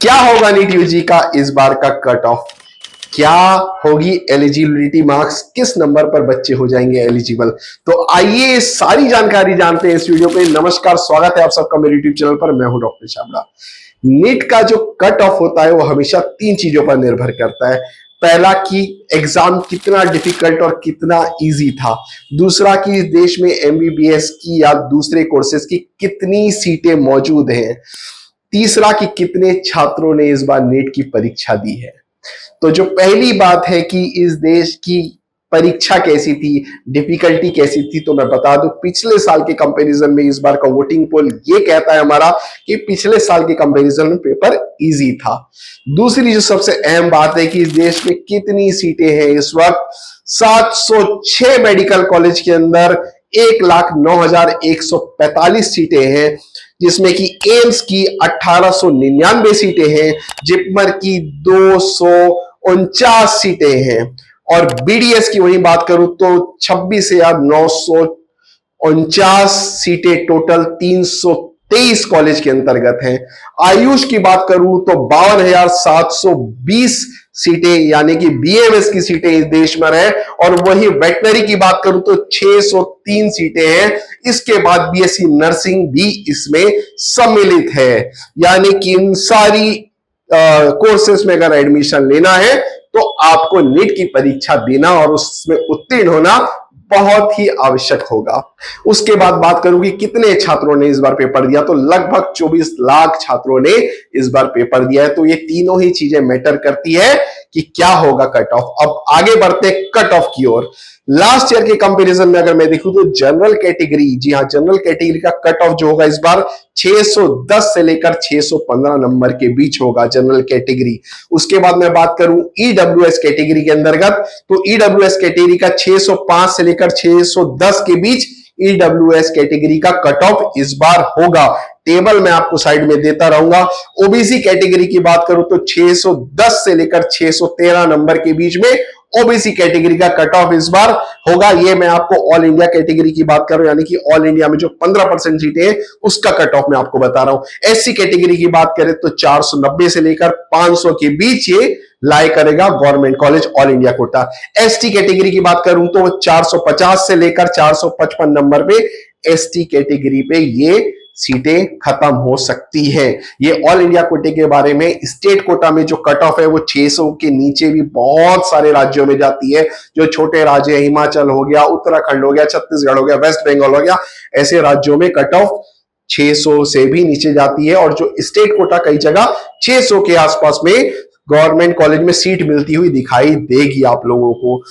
क्या होगा NEET UG का इस बार का कट ऑफ, क्या होगी एलिजिबिलिटी मार्क्स, किस नंबर पर बच्चे हो जाएंगे एलिजिबल। तो आइए सारी जानकारी जानते हैं इस वीडियो पे। नमस्कार, स्वागत है आप सबका मेरे यूट्यूब चैनल पर। मैं हूं डॉक्टर छाबड़ा। नीट का जो कट ऑफ होता है वो हमेशा तीन चीजों पर निर्भर करता है। पहला कि एग्जाम कितना डिफिकल्ट और कितना इजी था। दूसरा कि देश में एमबीबीएस की या दूसरे कोर्सेज की कितनी सीटें मौजूद हैं। तीसरा कि कितने छात्रों ने इस बार नीट की परीक्षा दी है। तो जो पहली बात है कि इस देश की परीक्षा कैसी थी, डिफिकल्टी कैसी थी, तो मैं बता दूं पिछले साल के कंपैरिजन में इस बार का वोटिंग पोल ये कहता है हमारा कि पिछले साल के कंपैरिजन में पेपर इजी था। दूसरी जो सबसे अहम बात है कि इस देश में कितनी सीटें हैं इस वक्त। 706 मेडिकल कॉलेज के अंदर 1,09,145 सीटें हैं, जिसमें कि एम्स की 1899 सीटें हैं, जिपमर की 249 सीटें हैं और बीडीएस की वही बात करूं तो 26,949 सीटें टोटल 323 कॉलेज के अंतर्गत हैं। आयुष की बात करूं तो 52,720 सीटें यानी कि बीएमएस की सीटें इस देश में है और वही वेटनरी की बात करूं तो 603 सीटें हैं। इसके बाद बीएससी नर्सिंग भी इसमें सम्मिलित है। यानी कि इन सारी कोर्सेस में अगर एडमिशन लेना है तो आपको नीट की परीक्षा देना और उसमें उत्तीर्ण होना बहुत ही आवश्यक होगा। उसके बाद बात करूं कि कितने छात्रों ने इस बार पेपर दिया, तो लगभग 24 लाख छात्रों ने इस बार पेपर दिया है। तो ये तीनों ही चीजें मैटर करती है कि क्या होगा कट ऑफ। अब आगे बढ़ते कट ऑफ की ओर। लास्ट ईयर के कंपैरिजन में अगर मैं देखूं तो जनरल कैटेगरी, जी हां, जनरल कैटेगरी का कट ऑफ जो होगा इस बार 610 से लेकर 615 नंबर के बीच होगा जनरल कैटेगरी। उसके बाद मैं बात करूं ईडब्ल्यूएस कैटेगरी के अंतर्गत तो ईडब्ल्यूएस कैटेगरी का 605 से लेकर 610 के बीच ईडब्ल्यूएस कैटेगरी का कट ऑफ इस बार होगा। टेबल मैं आपको साइड में देता रहूंगा। ओबीसी कैटेगरी की बात करूं तो 610 से लेकर 613 नंबर के बीच में ओबीसी कैटेगरी का कट ऑफ इस बार होगा। ये मैं आपको ऑल इंडिया कैटेगरी की बात कर रहा हूं, यानी कि ऑल इंडिया में जो 15% सीटें हैं उसका कट ऑफ मैं आपको बता रहा हूं। एससी कैटेगरी की बात करें तो 490 से लेकर 500 के बीच ये लाई करेगा government college all India quota. ST category की बात करूं तो 450 से लेकर 455 नंबर पे एसटी कैटेगरी पे ये सीटें खत्म हो सकती है। ये ऑल इंडिया कोटे के बारे में। स्टेट कोटा में जो कट ऑफ है वो 600 के नीचे भी बहुत सारे राज्यों में जाती है। जो छोटे राज्य है, हिमाचल हो गया, उत्तराखंड हो गया, छत्तीसगढ़ हो गया, वेस्ट बंगाल हो गया, ऐसे राज्यों में कट ऑफ 600 से भी नीचे जाती है। और जो स्टेट कोटा कई जगह 600 के आसपास में गवर्नमेंट कॉलेज में सीट मिलती हुई दिखाई देगी आप लोगों को।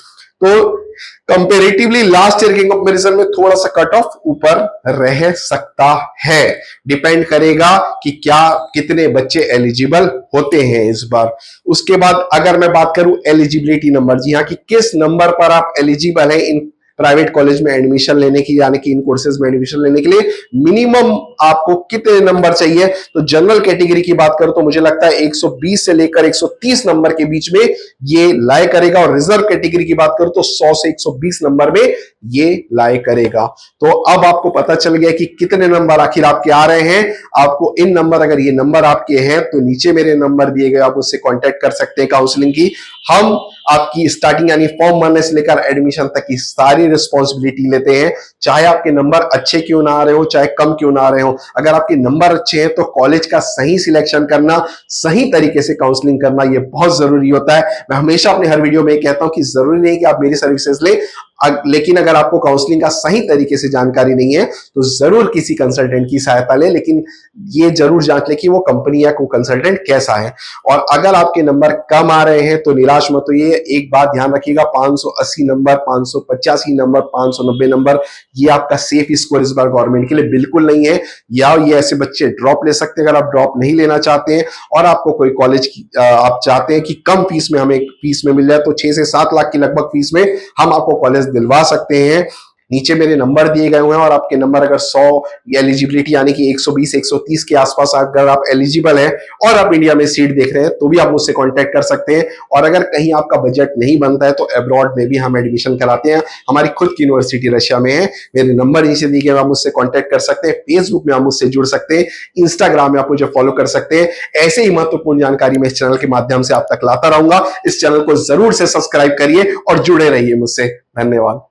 तो कंपेरेटिवली लास्ट ईयर के कंपैरिजन में थोड़ा सा कट ऑफ ऊपर रह सकता है। डिपेंड करेगा कि क्या कितने बच्चे एलिजिबल होते हैं इस बार। उसके बाद अगर मैं बात करूं एलिजिबिलिटी नंबर, जी हां, कि किस नंबर पर आप एलिजिबल हैं इन प्राइवेट कॉलेज में एडमिशन लेने की, यानी कि इन कोर्सेज में एडमिशन लेने के लिए मिनिमम आपको कितने नंबर चाहिए। तो जनरल कैटेगरी की बात करूं तो मुझे लगता है 120 से लेकर 130 नंबर के बीच में ये लाए करेगा और रिजर्व कैटेगरी की बात करूं तो 100 से 120 नंबर में ये लाए करेगा। तो अब आपको पता चल गया कि कितने नंबर आखिर आपके आ रहे हैं। आपको इन नंबर, अगर ये नंबर आपके हैं तो नीचे मेरे नंबर दिए गए, आप उससे कांटेक्ट कर सकते हैं काउंसलिंग की। हम आपकी स्टार्टिंग यानी फॉर्म भरने से लेकर एडमिशन तक की सारी रिस्पॉन्सिबिलिटी लेते हैं। चाहे आपके नंबर अच्छे क्यों ना आ रहे हो, चाहे कम क्यों ना आ रहे हो, अगर आपके नंबर अच्छे हैं तो कॉलेज का सही सिलेक्शन करना, सही तरीके से काउंसलिंग करना ये बहुत जरूरी होता है। मैं हमेशा अपने हर वीडियो में कहता हूं कि जरूरी नहीं कि आप मेरी सर्विसेज लें, लेकिन अगर आपको काउंसलिंग का सही तरीके से जानकारी नहीं है तो जरूर किसी कंसल्टेंट की सहायता लें, लेकिन ये जरूर जांच लें कि वो कंपनी या कोई कंसल्टेंट कैसा है। और अगर आपके नंबर कम आ रहे हैं तो निराश मत होइए। एक बात ध्यान रखिएगा, 580 नंबर, 585 नंबर, 590 नंबर ये आपका सेफ स्कोर इस बार गवर्नमेंट के लिए बिल्कुल नहीं है। या ये ऐसे बच्चे ड्रॉप ले सकते हैं। अगर आप ड्रॉप नहीं लेना चाहते हैं और आपको कोई कॉलेज की आप चाहते हैं कि कम फीस में हमें फीस में मिल जाए तो 6 से 7 लाख की लगभग फीस में हम आपको कॉलेज दिलवा सकते हैं। नीचे मेरे नंबर दिए गए हुए हैं और आपके नंबर अगर 100 एलिजिबिलिटी यानी कि 120 130 के आसपास अगर आप एलिजिबल हैं और आप इंडिया में सीट देख रहे हैं तो भी आप मुझसे कांटेक्ट कर सकते हैं। और अगर कहीं आपका बजट नहीं बनता है तो अब्रॉड में भी हम एडमिशन कराते हैं। हमारी खुद की यूनिवर्सिटी रशिया में है। मेरे नंबर नीचे दिए गए, आप मुझसे कांटेक्ट कर सकते हैं। फेसबुक में आप मुझसे जुड़ सकते हैं, इंस्टाग्राम में आप मुझे फॉलो कर सकते हैं। ऐसे ही महत्वपूर्ण जानकारी मैं इस चैनल के माध्यम से आप तक लाता रहूंगा। इस चैनल को जरूर से सब्सक्राइब करिए और जुड़े रहिए मुझसे। धन्यवाद।